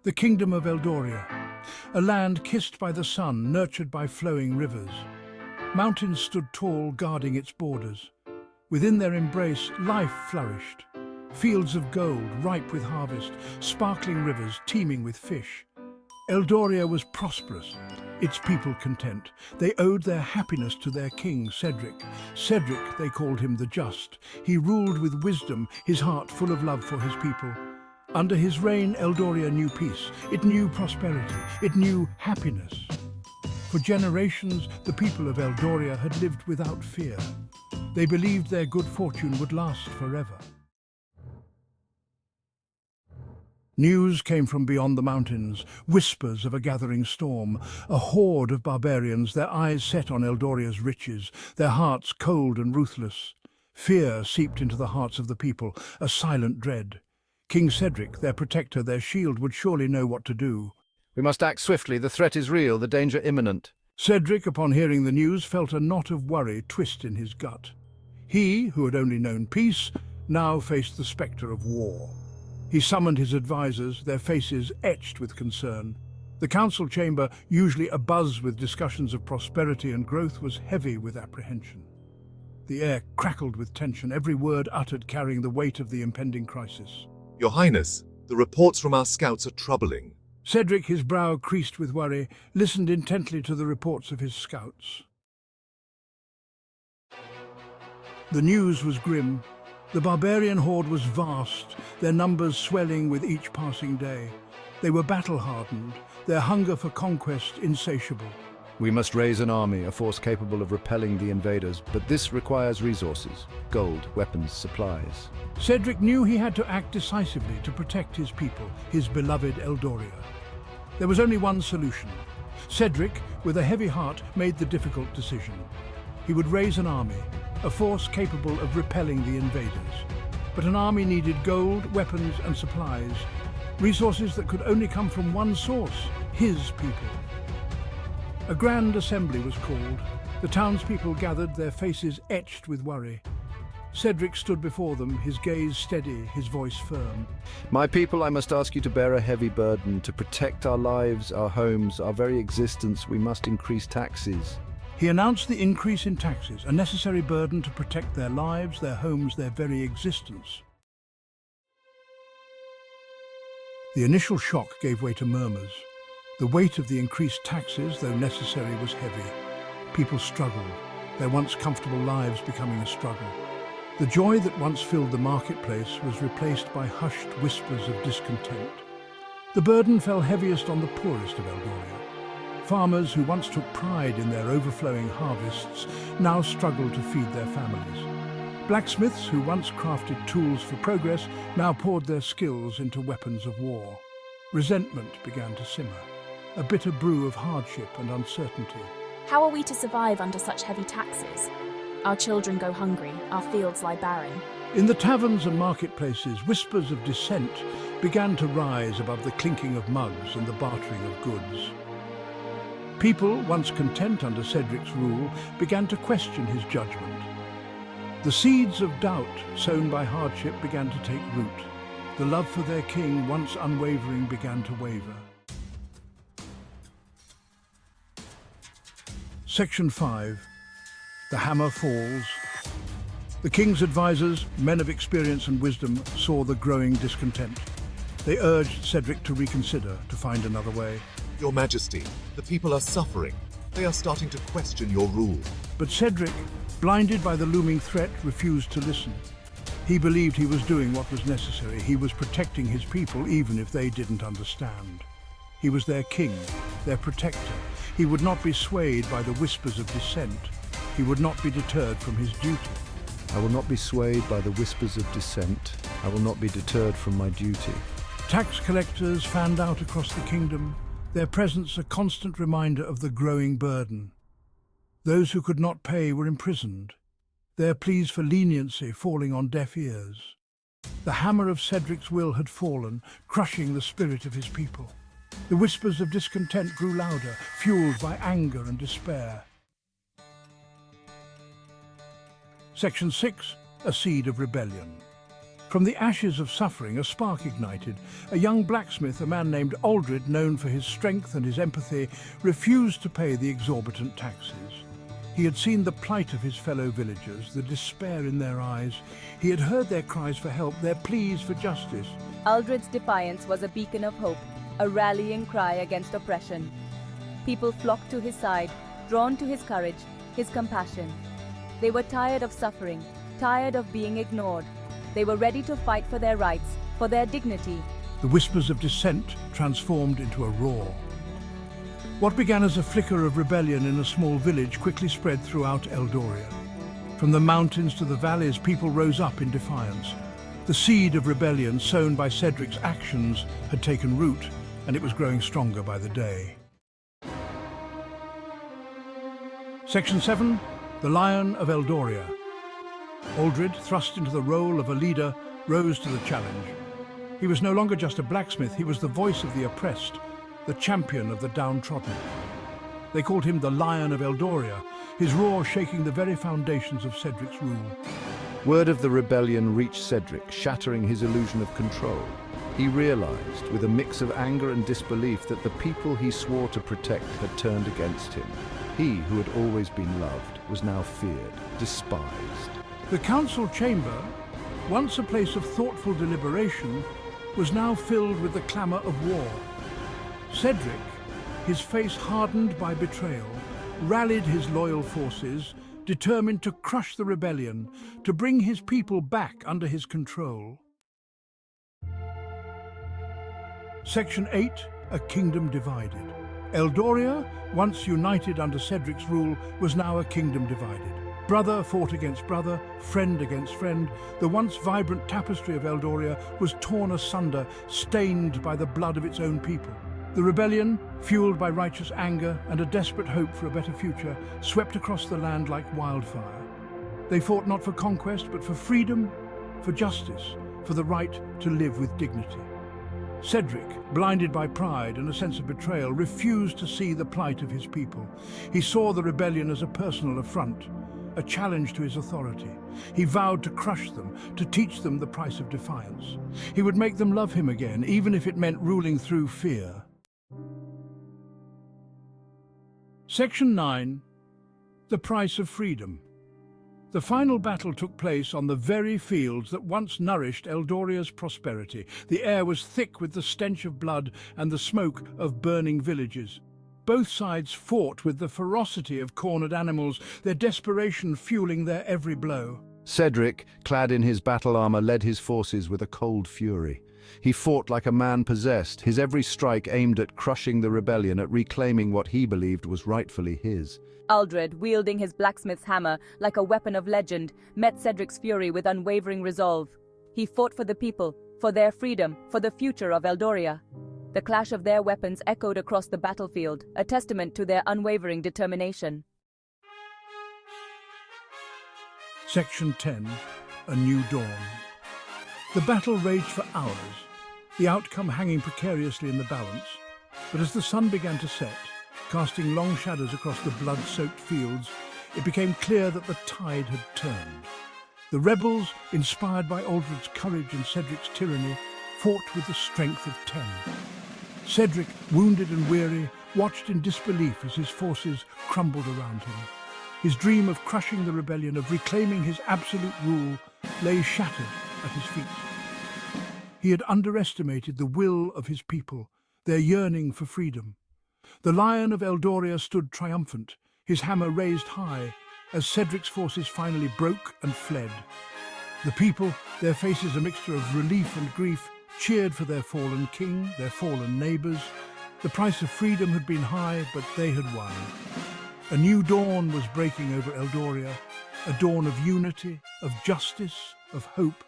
The kingdom of Eldoria, a land kissed by the sun, nurtured by flowing rivers. Mountains stood tall, guarding its borders. Within their embrace, life flourished. Fields of gold, ripe with harvest, sparkling rivers teeming with fish. Eldoria was prosperous, its people content. They owed their happiness to their king, Cedric. Cedric, they called him the Just. He ruled with wisdom, his heart full of love for his people. Under his reign, Eldoria knew peace. It knew prosperity. It knew happiness. For generations, the people of Eldoria had lived without fear. They believed their good fortune would last forever. News came from beyond the mountains, whispers of a gathering storm, a horde of barbarians, their eyes set on Eldoria's riches, their hearts cold and ruthless. Fear seeped into the hearts of the people, a silent dread. King Cedric, their protector, their shield, would surely know what to do. We must act swiftly. The threat is real, the danger imminent. Cedric, upon hearing the news, felt a knot of worry twist in his gut. He, who had only known peace, now faced the spectre of war. He summoned his advisors, their faces etched with concern. The council chamber, usually abuzz with discussions of prosperity and growth, was heavy with apprehension. The air crackled with tension, every word uttered carrying the weight of the impending crisis. Your Highness, the reports from our scouts are troubling. Cedric, his brow creased with worry, listened intently to the reports of his scouts. The news was grim. The barbarian horde was vast, their numbers swelling with each passing day. They were battle-hardened, their hunger for conquest insatiable. We must raise an army, a force capable of repelling the invaders, but this requires resources, gold, weapons, supplies. Cedric knew he had to act decisively to protect his people, his beloved Eldoria. There was only one solution. Cedric, with a heavy heart, made the difficult decision. He would raise an army, a force capable of repelling the invaders. But an army needed gold, weapons and supplies, resources that could only come from one source, his people. A grand assembly was called. The townspeople gathered, their faces etched with worry. Cedric stood before them, his gaze steady, his voice firm. My people, I must ask you to bear a heavy burden. To protect our lives, our homes, our very existence, we must increase taxes. He announced the increase in taxes, a necessary burden to protect their lives, their homes, their very existence. The initial shock gave way to murmurs. The weight of the increased taxes, though necessary, was heavy. People struggled, their once comfortable lives becoming a struggle. The joy that once filled the marketplace was replaced by hushed whispers of discontent. The burden fell heaviest on the poorest of Eldoria. Farmers who once took pride in their overflowing harvests now struggled to feed their families. Blacksmiths who once crafted tools for progress now poured their skills into weapons of war. Resentment began to simmer, a bitter brew of hardship and uncertainty. How are we to survive under such heavy taxes? Our children go hungry, our fields lie barren. In the taverns and marketplaces, whispers of dissent began to rise above the clinking of mugs and the bartering of goods. People, once content under Cedric's rule, began to question his judgment. The seeds of doubt sown by hardship began to take root. The love for their king, once unwavering, began to waver. Section 5. The hammer falls. The king's advisors, men of experience and wisdom, saw the growing discontent. They urged Cedric to reconsider, to find another way. Your Majesty, the people are suffering. They are starting to question your rule. But Cedric, blinded by the looming threat, refused to listen. He believed he was doing what was necessary. He was protecting his people, even if they didn't understand. He was their king, their protector. He would not be swayed by the whispers of dissent. He would not be deterred from his duty. I will not be swayed by the whispers of dissent. I will not be deterred from my duty. Tax collectors fanned out across the kingdom, their presence a constant reminder of the growing burden. Those who could not pay were imprisoned, their pleas for leniency falling on deaf ears. The hammer of Cedric's will had fallen, crushing the spirit of his people. The whispers of discontent grew louder, fueled by anger and despair. Section 6. A seed of rebellion. From the ashes of suffering, a spark ignited. A young blacksmith, a man named Aldred, known for his strength and his empathy, refused to pay the exorbitant taxes. He had seen the plight of his fellow villagers, the despair in their eyes. He had heard their cries for help, their pleas for justice. Aldred's defiance was a beacon of hope, a rallying cry against oppression. People flocked to his side, drawn to his courage, his compassion. They were tired of suffering, tired of being ignored. They were ready to fight for their rights, for their dignity. The whispers of dissent transformed into a roar. What began as a flicker of rebellion in a small village quickly spread throughout Eldoria. From the mountains to the valleys, people rose up in defiance. The seed of rebellion sown by Cedric's actions had taken root, and it was growing stronger by the day. Section 7. The Lion of Eldoria. Aldred, thrust into the role of a leader, rose to the challenge. He was no longer just a blacksmith, he was the voice of the oppressed, the champion of the downtrodden. They called him the Lion of Eldoria, his roar shaking the very foundations of Cedric's rule. Word of the rebellion reached Cedric, shattering his illusion of control. He realized, with a mix of anger and disbelief, that the people he swore to protect had turned against him. He, who had always been loved, was now feared, despised. The council chamber, once a place of thoughtful deliberation, was now filled with the clamour of war. Cedric, his face hardened by betrayal, rallied his loyal forces, determined to crush the rebellion, to bring his people back under his control. Section 8. A Kingdom Divided. Eldoria, once united under Cedric's rule, was now a kingdom divided. Brother fought against brother, friend against friend. The once vibrant tapestry of Eldoria was torn asunder, stained by the blood of its own people. The rebellion, fueled by righteous anger and a desperate hope for a better future, swept across the land like wildfire. They fought not for conquest, but for freedom, for justice, for the right to live with dignity. Cedric, blinded by pride and a sense of betrayal, refused to see the plight of his people. He saw the rebellion as a personal affront, a challenge to his authority. He vowed to crush them, to teach them the price of defiance. He would make them love him again, even if it meant ruling through fear. Section 9. The Price of Freedom. The final battle took place on the very fields that once nourished Eldoria's prosperity. The air was thick with the stench of blood and the smoke of burning villages. Both sides fought with the ferocity of cornered animals, their desperation fueling their every blow. Cedric, clad in his battle armor, led his forces with a cold fury. He fought like a man possessed, his every strike aimed at crushing the rebellion, at reclaiming what he believed was rightfully his. Aldred, wielding his blacksmith's hammer like a weapon of legend, met Cedric's fury with unwavering resolve. He fought for the people, for their freedom, for the future of Eldoria. The clash of their weapons echoed across the battlefield, a testament to their unwavering determination. Section 10. A New Dawn. The battle raged for hours, the outcome hanging precariously in the balance. But as the sun began to set, casting long shadows across the blood-soaked fields, it became clear that the tide had turned. The rebels, inspired by Aldred's courage and Cedric's tyranny, fought with the strength of 10. Cedric, wounded and weary, watched in disbelief as his forces crumbled around him. His dream of crushing the rebellion, of reclaiming his absolute rule, lay shattered at his feet. He had underestimated the will of his people, their yearning for freedom. The Lion of Eldoria stood triumphant, his hammer raised high, as Cedric's forces finally broke and fled. The people, their faces a mixture of relief and grief, cheered for their fallen king, their fallen neighbours. The price of freedom had been high, but they had won. A new dawn was breaking over Eldoria, a dawn of unity, of justice, of hope.